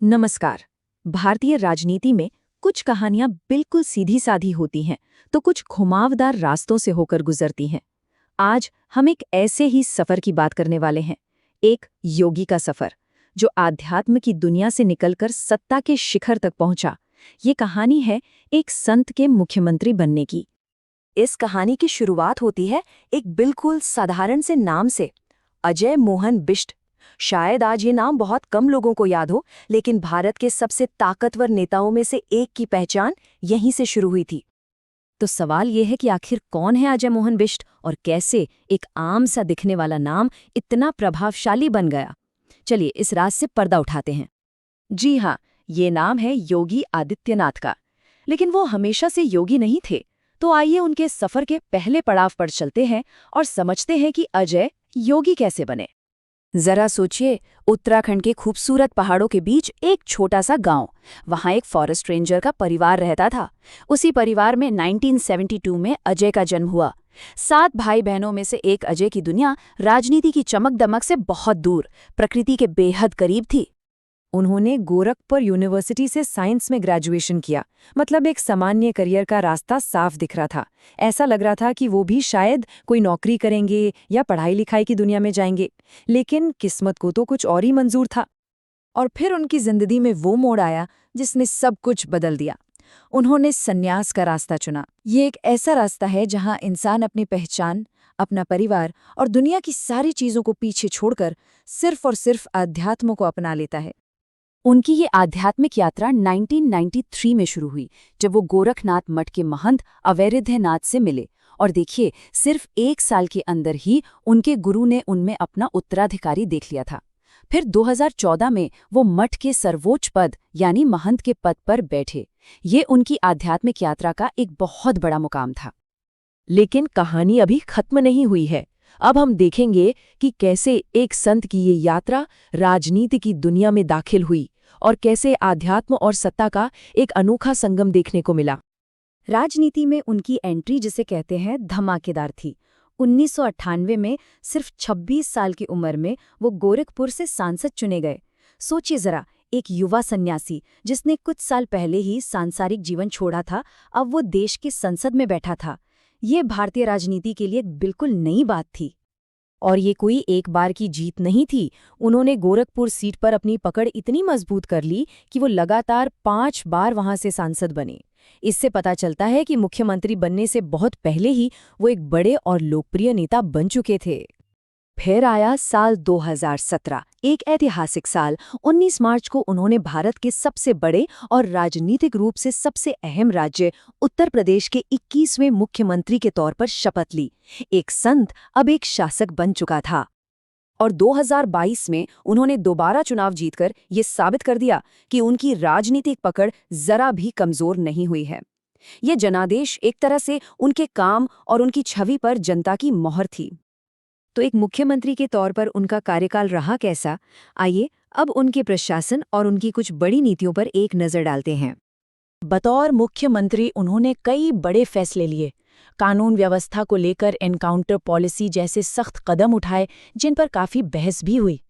नमस्कार। भारतीय राजनीति में कुछ कहानियां बिल्कुल सीधी साधी होती हैं तो कुछ घुमावदार रास्तों से होकर गुजरती हैं। आज हम एक ऐसे ही सफर की बात करने वाले हैं, एक योगी का सफर जो आध्यात्म की दुनिया से निकलकर सत्ता के शिखर तक पहुंचा। ये कहानी है एक संत के मुख्यमंत्री बनने की। इस कहानी की शुरुआत होती है एक बिल्कुल साधारण से नाम से, अजय मोहन बिष्ट। शायद आज ये नाम बहुत कम लोगों को याद हो, लेकिन भारत के सबसे ताकतवर नेताओं में से एक की पहचान यहीं से शुरू हुई थी। तो सवाल ये है कि आखिर कौन है अजय मोहन बिष्ट और कैसे एक आम सा दिखने वाला नाम इतना प्रभावशाली बन गया। चलिए इस राज से पर्दा उठाते हैं। जी हाँ, ये नाम है योगी आदित्यनाथ का। लेकिन वो हमेशा से योगी नहीं थे। तो आइए उनके सफर के पहले पड़ाव पर चलते हैं और समझते हैं कि अजय योगी कैसे बने। जरा सोचिए, उत्तराखंड के खूबसूरत पहाड़ों के बीच एक छोटा सा गांव। वहां एक फॉरेस्ट रेंजर का परिवार रहता था। उसी परिवार में 1972 में अजय का जन्म हुआ। 7 भाई बहनों में से एक अजय की दुनिया राजनीति की चमक दमक से बहुत दूर, प्रकृति के बेहद करीब थी। उन्होंने गोरखपुर यूनिवर्सिटी से साइंस में ग्रेजुएशन किया। मतलब एक सामान्य करियर का रास्ता साफ दिख रहा था। ऐसा लग रहा था कि वो भी शायद कोई नौकरी करेंगे या पढ़ाई लिखाई की दुनिया में जाएंगे। लेकिन किस्मत को तो कुछ और ही मंजूर था। और फिर उनकी जिंदगी में वो मोड़ आया जिसने सब कुछ बदल दिया। उन्होंने संन्यास का रास्ता चुना। ये एक ऐसा रास्ता है जहां इंसान अपनी पहचान, अपना परिवार और दुनिया की सारी चीजों को पीछे छोड़कर सिर्फ और सिर्फ अध्यात्म को अपना लेता है। उनकी ये आध्यात्मिक यात्रा 1993 में शुरू हुई, जब वो गोरखनाथ मठ के महंत अवैधनाथ से मिले। और देखिए, सिर्फ 1 साल के अंदर ही उनके गुरु ने उनमें अपना उत्तराधिकारी देख लिया था। फिर 2014 में वो मठ के सर्वोच्च पद यानी महंत के पद पर बैठे। ये उनकी आध्यात्मिक यात्रा का एक बहुत बड़ा मुकाम था। लेकिन कहानी अभी खत्म नहीं हुई है। अब हम देखेंगे कि कैसे एक संत की ये यात्रा राजनीति की दुनिया में दाखिल हुई और कैसे आध्यात्म और सत्ता का एक अनोखा संगम देखने को मिला। राजनीति में उनकी एंट्री, जिसे कहते हैं, धमाकेदार थी। 1998 में सिर्फ 26 साल की उम्र में वो गोरखपुर से सांसद चुने गए। सोचिए जरा, एक युवा सन्यासी जिसने कुछ साल पहले ही सांसारिक जीवन छोड़ा था, अब वो देश की संसद में बैठा था। ये भारतीय राजनीति के लिए बिल्कुल नई बात थी। और ये कोई एक बार की जीत नहीं थी। उन्होंने गोरखपुर सीट पर अपनी पकड़ इतनी मजबूत कर ली कि वो लगातार 5 बार वहां से सांसद बने। इससे पता चलता है कि मुख्यमंत्री बनने से बहुत पहले ही वो एक बड़े और लोकप्रिय नेता बन चुके थे। फिर आया साल 2017, एक ऐतिहासिक साल। 19 मार्च को उन्होंने भारत के सबसे बड़े और राजनीतिक रूप से सबसे अहम राज्य उत्तर प्रदेश के 21वें मुख्यमंत्री के तौर पर शपथ ली। एक संत अब एक शासक बन चुका था। और 2022 में उन्होंने दोबारा चुनाव जीतकर ये साबित कर दिया कि उनकी राजनीतिक पकड़ जरा भी कमजोर नहीं हुई है। ये जनादेश एक तरह से उनके काम और उनकी छवि पर जनता की मोहर थी। तो एक मुख्यमंत्री के तौर पर उनका कार्यकाल रहा कैसा? आइए अब उनके प्रशासन और उनकी कुछ बड़ी नीतियों पर एक नज़र डालते हैं। बतौर मुख्यमंत्री उन्होंने कई बड़े फैसले लिए। कानून व्यवस्था को लेकर एनकाउंटर पॉलिसी जैसे सख्त कदम उठाए, जिन पर काफ़ी बहस भी हुई।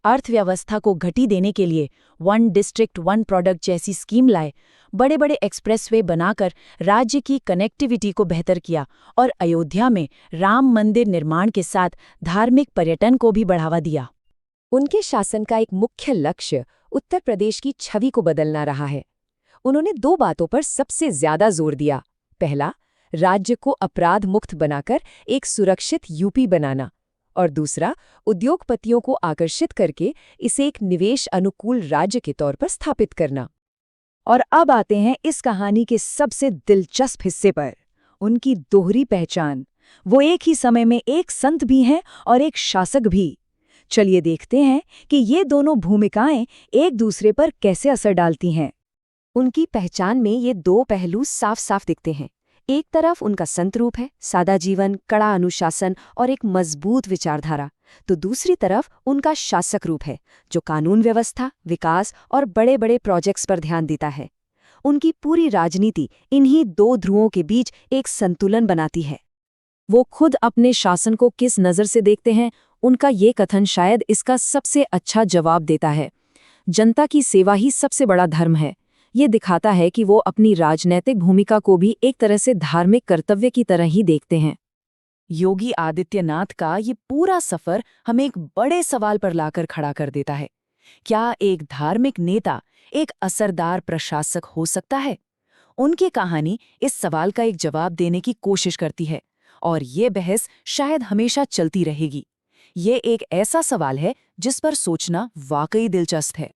अर्थव्यवस्था को गति देने के लिए 1 डिस्ट्रिक्ट 1 प्रोडक्ट जैसी स्कीम लाए। बड़े बड़े एक्सप्रेसवे बनाकर राज्य की कनेक्टिविटी को बेहतर किया और अयोध्या में राम मंदिर निर्माण के साथ धार्मिक पर्यटन को भी बढ़ावा दिया। उनके शासन का एक मुख्य लक्ष्य उत्तर प्रदेश की छवि को बदलना रहा है। उन्होंने 2 बातों पर सबसे ज्यादा जोर दिया। पहला, राज्य को अपराध मुक्त बनाकर एक सुरक्षित यूपी बनाना, और दूसरा, उद्योगपतियों को आकर्षित करके इसे एक निवेश अनुकूल राज्य के तौर पर स्थापित करना। और अब आते हैं इस कहानी के सबसे दिलचस्प हिस्से पर, उनकी दोहरी पहचान। वो एक ही समय में एक संत भी हैं और एक शासक भी। चलिए देखते हैं कि ये दोनों भूमिकाएं एक दूसरे पर कैसे असर डालती हैं। उनकी पहचान में ये 2 पहलू साफ साफ दिखते हैं। एक तरफ उनका संत रूप है, सादा जीवन, कड़ा अनुशासन और एक मजबूत विचारधारा। तो दूसरी तरफ उनका शासक रूप है, जो कानून व्यवस्था, विकास और बड़े बड़े प्रोजेक्ट्स पर ध्यान देता है। उनकी पूरी राजनीति इन्हीं 2 ध्रुवों के बीच एक संतुलन बनाती है। वो खुद अपने शासन को किस नज़र से देखते हैं, उनका ये कथन शायद इसका सबसे अच्छा जवाब देता है। जनता की सेवा ही सबसे बड़ा धर्म है। ये दिखाता है कि वो अपनी राजनैतिक भूमिका को भी एक तरह से धार्मिक कर्तव्य की तरह ही देखते हैं। योगी आदित्यनाथ का ये पूरा सफर हमें एक बड़े सवाल पर लाकर खड़ा कर देता है। क्या एक धार्मिक नेता एक असरदार प्रशासक हो सकता है? उनकी कहानी इस सवाल का एक जवाब देने की कोशिश करती है, और ये बहस शायद हमेशा चलती रहेगी। ये एक ऐसा सवाल है जिस पर सोचना वाकई दिलचस्प है।